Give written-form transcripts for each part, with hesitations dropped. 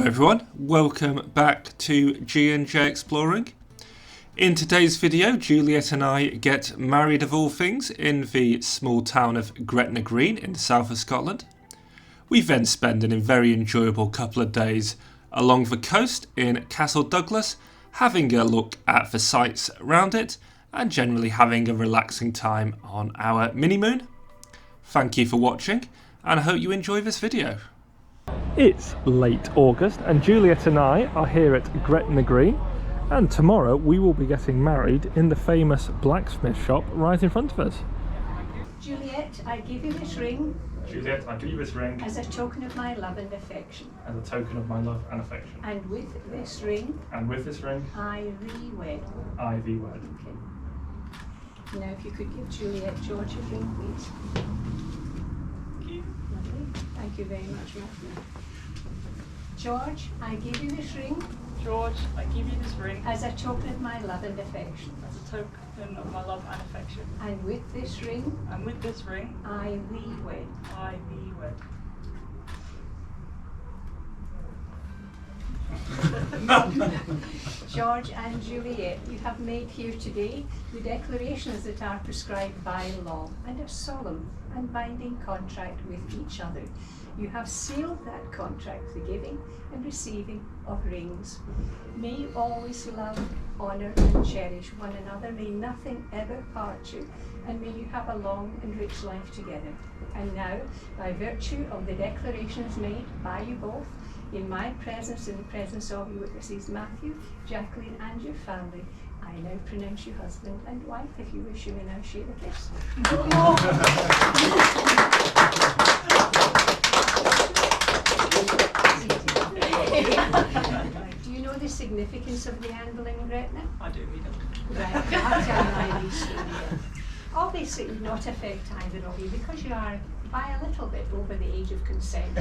Hello everyone, welcome back to G&J Exploring. In today's video, Juliet and I get married of all things in the small town of Gretna Green in the south of Scotland. We then spend a very enjoyable couple of days along the coast in Castle Douglas, having a look at the sights around it and generally having a relaxing time on our mini-moon. Thank you for watching and I hope you enjoy this video. It's late August and Juliet and I are here at Gretna Green, and tomorrow we will be getting married in the famous blacksmith shop right in front of us. Juliet, I give you this ring. Juliet, I give you this ring as a token of my love and affection. as a token of my love and affection. And with this ring, I re-wed. I thee wed. Now if you could give Juliet George a ring, please. Lovely. Thank you very much, Matthew. George, I give you this ring. George, I give you this ring as a token of my love and affection. as a token of my love and affection. And with this ring, I thee wed. I thee wed. George and Juliet, you have made here today the declarations that are prescribed by law and a solemn and binding contract with each other. You have sealed that contract, the giving and receiving of rings. May you always love, honour and cherish one another. May nothing ever part you, and may you have a long and rich life together. And now, by virtue of the declarations made by you both, in my presence, in the presence of your witnesses, Matthew, Jacqueline and your family, I now pronounce you husband and wife. If you wish, you may now share the kiss. Do you know the significance of the anvil in Gretna? I do, we don't. Right, I'll tell you my story. Obviously, it would not affect either of you because you are by a little bit over the age of consent.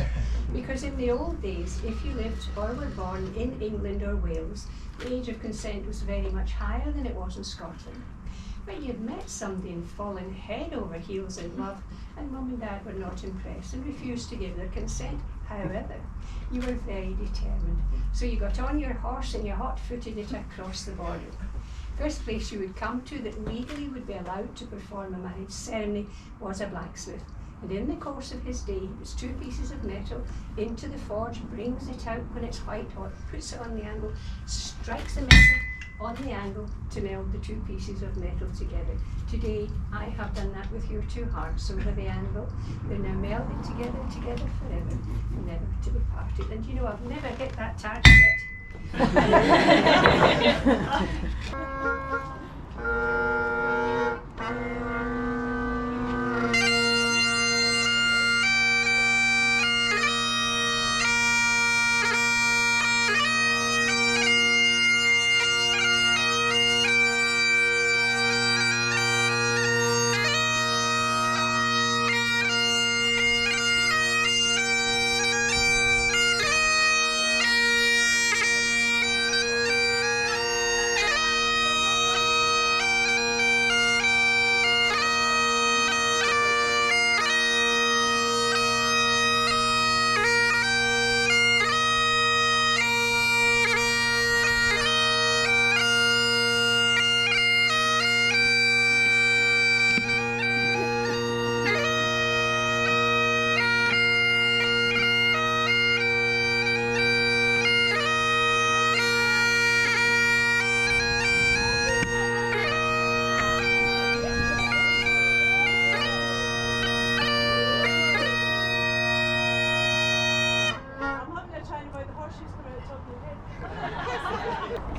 Because in the old days, if you lived or were born in England or Wales, the age of consent was very much higher than it was in Scotland. When you'd met somebody and fallen head over heels in love, and Mum and Dad were not impressed and refused to give their consent, however, you were very determined. So you got on your horse and you hot-footed it across the border. First place you would come to that legally would be allowed to perform a marriage ceremony was a blacksmith. And in the course of his day, he puts two pieces of metal into the forge, brings it out when it's white hot, puts it on the anvil, strikes the metal on the anvil to meld the two pieces of metal together. Today, I have done that with your two hearts over the anvil. They're now melded together forever, never to be parted. And you know, I've never hit that target yet.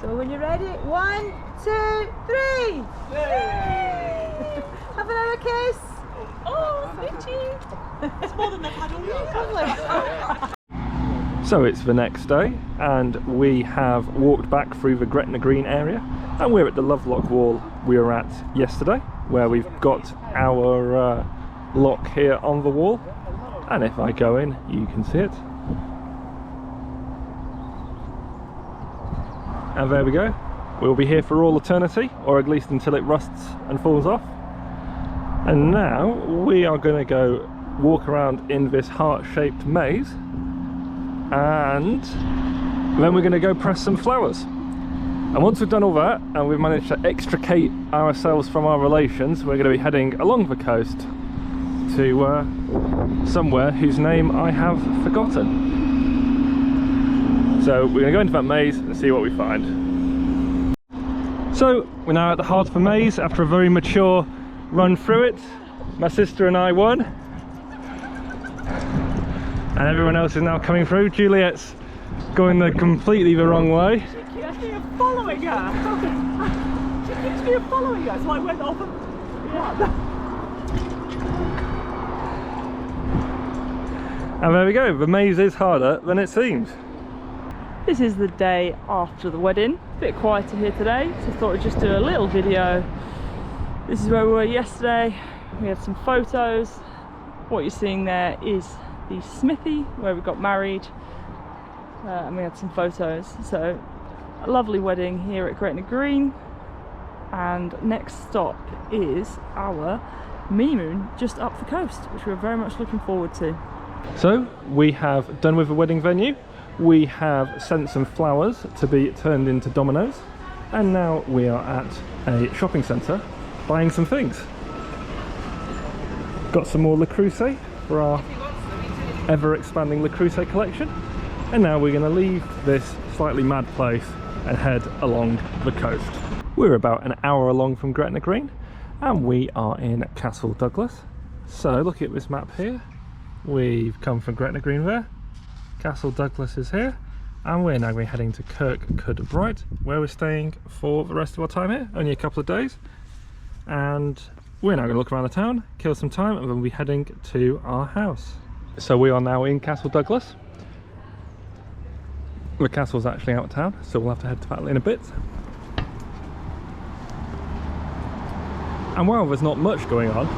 So when you're ready, 1, 2, 3! Yay! Have another kiss! Oh, sweetie! It's more than they've had all week. So it's the next day and we have walked back through the Gretna Green area and we're at the Lovelock wall we were at yesterday, where we've got our lock here on the wall, and if I go in you can see it. And there we go, we'll be here for all eternity, or at least until it rusts and falls off. And now we are going to go walk around in this heart-shaped maze and Then we're going to go press some flowers. And once we've done all that and we've managed to extricate ourselves from our relations, we're going to be heading along the coast to somewhere whose name I have forgotten. So we're going to go into that maze and see what we find. So we're now at the heart of the maze after a very mature run through it. My sister and I won. And everyone else is now coming through. Juliet's going completely the wrong way. She keeps me following her. She keeps me following her, so I went off and... And there we go, the maze is harder than it seems. This is the day after the wedding. A bit quieter here today, so I thought I'd just do a little video. This is where we were yesterday. We had some photos. What you're seeing there is the smithy where we got married, and we had some photos. So a lovely wedding here at Gretna Green, and next stop is our mini moon just up the coast, which we're very much looking forward to. So we have done with the wedding venue. We have sent some flowers to be turned into dominoes, and now we are at a shopping centre buying some things. Got some more Le Creuset for our ever expanding Le Creuset collection, and now we're going to leave this slightly mad place and head along the coast. We're about an hour along from Gretna Green and we are in Castle Douglas. So look at this map here. We've come from Gretna Green there, Castle Douglas is here, and we're now going to be heading to Kirkcudbright, where we're staying for the rest of our time here, only a couple of days. And we're now going to look around the town, kill some time, and then we'll be heading to our house. So we are now in Castle Douglas. The castle's actually out of town, so we'll have to head to that in a bit. And while there's not much going on,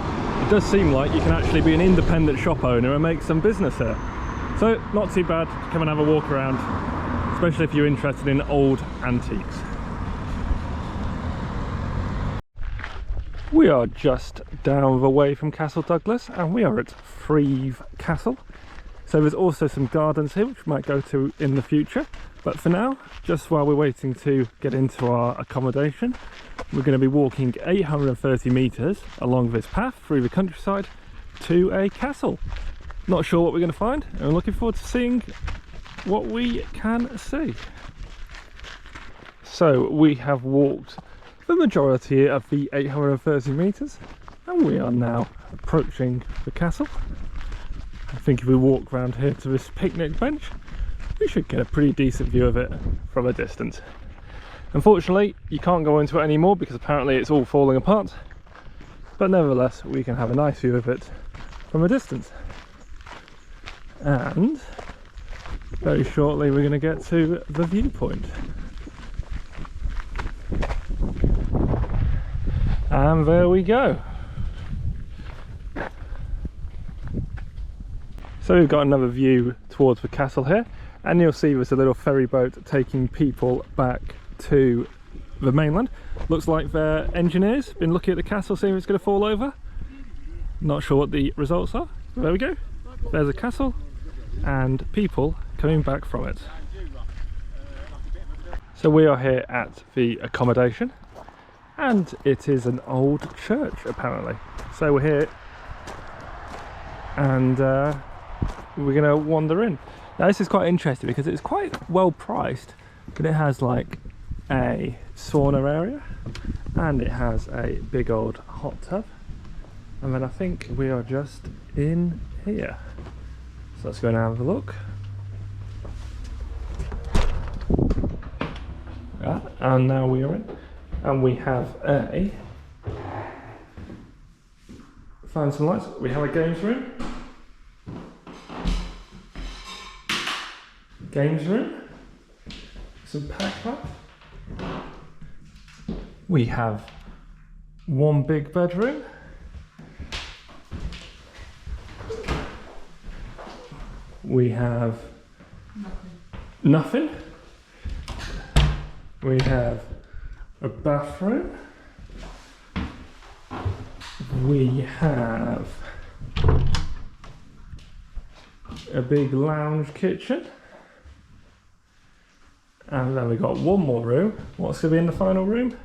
it does seem like you can actually be an independent shop owner and make some business here. So not too bad to come and have a walk around, especially if you're interested in old antiques. We are just down the way from Castle Douglas and we are at Threave Castle. So there's also some gardens here which we might go to in the future, but for now, just while we're waiting to get into our accommodation, we're going to be walking 830 metres along this path through the countryside to a castle. Not sure what we're going to find, and I'm looking forward to seeing what we can see. So we have walked the majority of the 830 metres and we are now approaching the castle. I think if we walk around here to this picnic bench, we should get a pretty decent view of it from a distance. Unfortunately, you can't go into it anymore because apparently it's all falling apart, but nevertheless we can have a nice view of it from a distance. And very shortly we're going to get to the viewpoint. And there we go. So we've got another view towards the castle here, and you'll see there's a little ferry boat taking people back to the mainland. Looks like their engineers been looking at the castle, seeing if it's going to fall over. Not sure what the results are. There we go. There's a castle and people coming back from it. So we are here at the accommodation, and it is an old church apparently. So we're here and we're going to wander in. Now this is quite interesting because it's quite well priced, but it has like a sauna area and it has a big old hot tub, and then I think we are just in here. So let's go and have a look. Yeah, and now we are in, and we have a find some lights. We have a games room. Some pack lab. We have one big bedroom. We have nothing. We have a bathroom. We have a big lounge kitchen. And then we got one more room. What's going to be in the final room?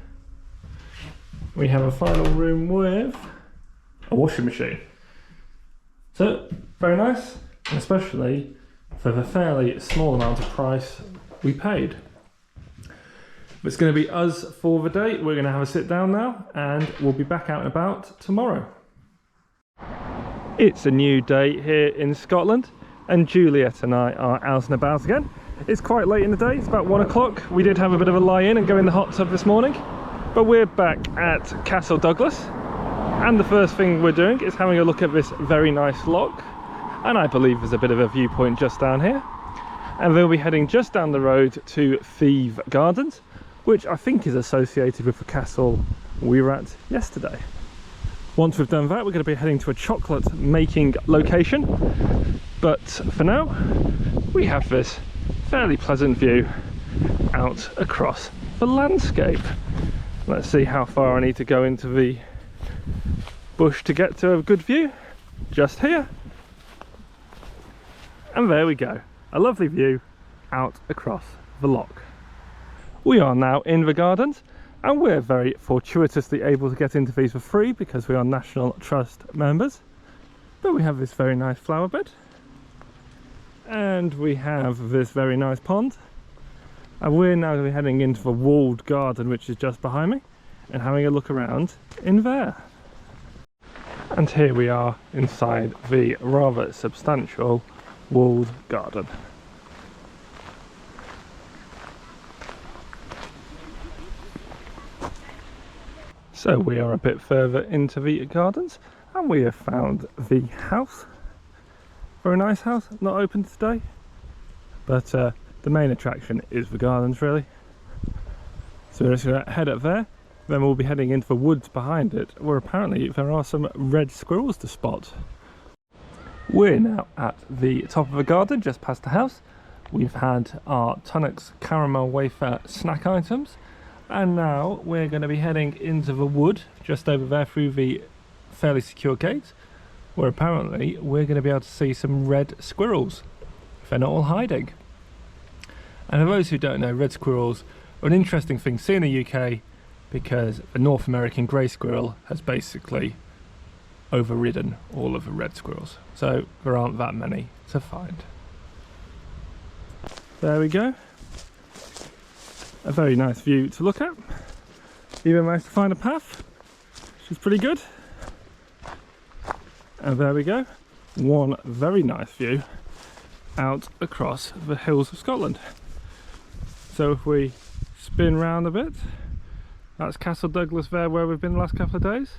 We have a final room with a washing machine. So, very nice, and especially for the fairly small amount of price we paid. It's going to be us for the day. We're going to have a sit down now, and we'll be back out and about tomorrow. It's a new day here in Scotland, and Juliet and I are out and about again. It's quite late in the day, it's about 1 o'clock. We did have a bit of a lie in and go in the hot tub this morning, but we're back at Castle Douglas, and the first thing we're doing is having a look at this very nice lock, and I believe there's a bit of a viewpoint just down here. And then we'll be heading just down the road to Threave Gardens, which I think is associated with the castle we were at yesterday. Once we've done that, we're going to be heading to a chocolate making location, but for now we have this fairly pleasant view out across the landscape. Let's see how far I need to go into the bush to get to a good view. Just here, and there we go, a lovely view out across the loch. We are now in the gardens, and we're very fortuitously able to get into these for free because we are National Trust members. But we have this very nice flower bed, and we have this very nice pond, and we're now going to be heading into the walled garden, which is just behind me, and having a look around in there. And here we are inside the rather substantial walled garden. So we are a bit further into the gardens, and we have found the house. Very nice house, not open today, but the main attraction is the gardens really. So we're just going to head up there, then we'll be heading into the woods behind it, where apparently there are some red squirrels to spot. We're now at the top of the garden, just past the house. We've had our Tunnocks caramel wafer snack items, and now we're going to be heading into the wood just over there through the fairly secure gate, where apparently we're going to be able to see some red squirrels if they're not all hiding. And for those who don't know, red squirrels are an interesting thing to see in the UK because the North American grey squirrel has basically overridden all of the red squirrels, so there aren't that many to find. There we go, a very nice view to look at. Even managed to find a path, which is pretty good. And there we go, one very nice view out across the hills of Scotland. So if we spin round a bit, that's Castle Douglas there where we've been the last couple of days,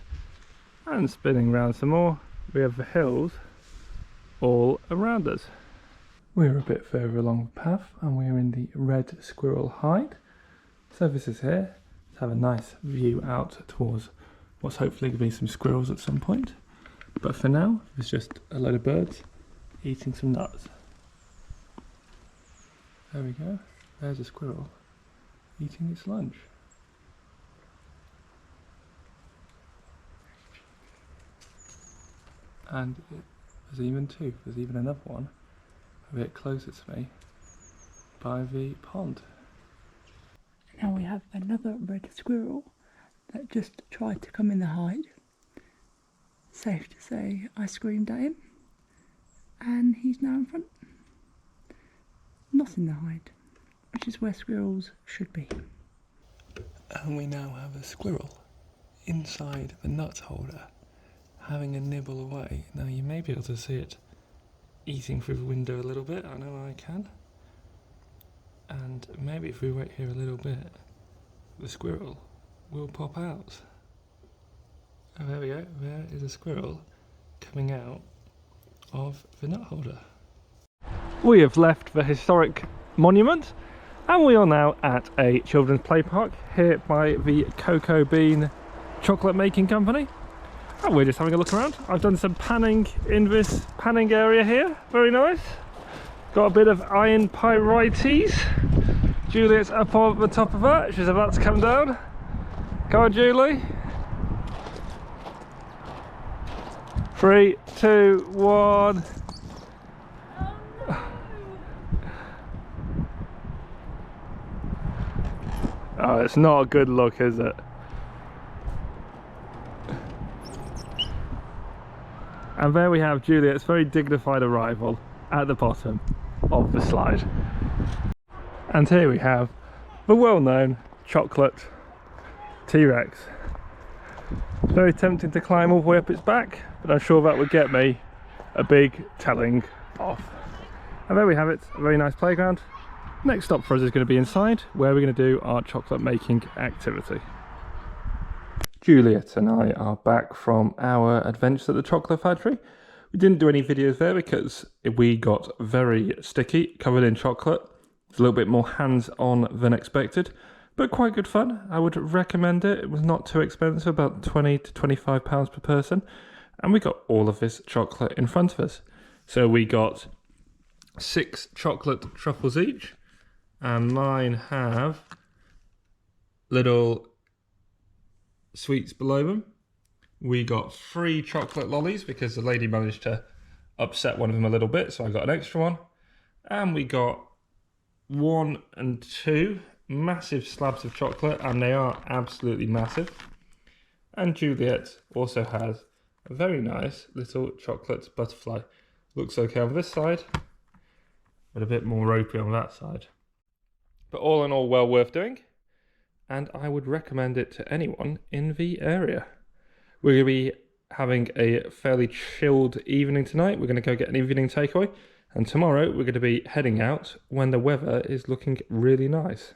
and spinning round some more, we have the hills all around us. We're a bit further along the path, and we're in the red squirrel hide. So this is here to have a nice view out towards what's hopefully going to be some squirrels at some point. But for now, it's just a load of birds eating some nuts. There we go, there's a squirrel eating its lunch. And there's even two, there's even another one a bit closer to me by the pond. Now we have another red squirrel that just tried to come in the hide. Safe to say I screamed at him, and he's now in front. Not in the hide, which is where squirrels should be. And we now have a squirrel inside the nut holder, having a nibble away. Now you may be able to see it eating through the window a little bit, I know I can. And maybe if we wait here a little bit, the squirrel will pop out. Oh, there we go, there is a squirrel coming out of the nut holder. We have left the historic monument, and we are now at a children's play park here by the Cocoabean chocolate making company. And we're just having a look around. I've done some panning in this panning area here, very nice. Got a bit of iron pyrites. Juliet's up on the top of that, she's about to come down. Come on, Julie. 3, 2, 1. Oh, it's not a good look, is it? And there we have Juliet's very dignified arrival at the bottom of the slide. And here we have the well-known chocolate T-Rex. It's very tempting to climb all the way up its back, but I'm sure that would get me a big telling off. And there we have it, a very nice playground. Next stop for us is going to be inside, where we're going to do our chocolate making activity. Juliet and I are back from our adventures at the chocolate factory. We didn't do any videos there because we got very sticky, covered in chocolate. It's a little bit more hands-on than expected, but quite good fun. I would recommend it. It was not too expensive, about £20 to £25 per person. And we got all of this chocolate in front of us. So we got 6 chocolate truffles each, and mine have little sweets below them. We got 3 chocolate lollies because the lady managed to upset one of them a little bit, so I got an extra one. And we got 1 and 2 massive slabs of chocolate, and they are absolutely massive. And Juliet also has a very nice little chocolate butterfly. Looks okay on this side, but a bit more ropey on that side. But all in all, well worth doing, and I would recommend it to anyone in the area. We're going to be having a fairly chilled evening tonight. We're going to go get an evening takeaway, and tomorrow we're going to be heading out when the weather is looking really nice.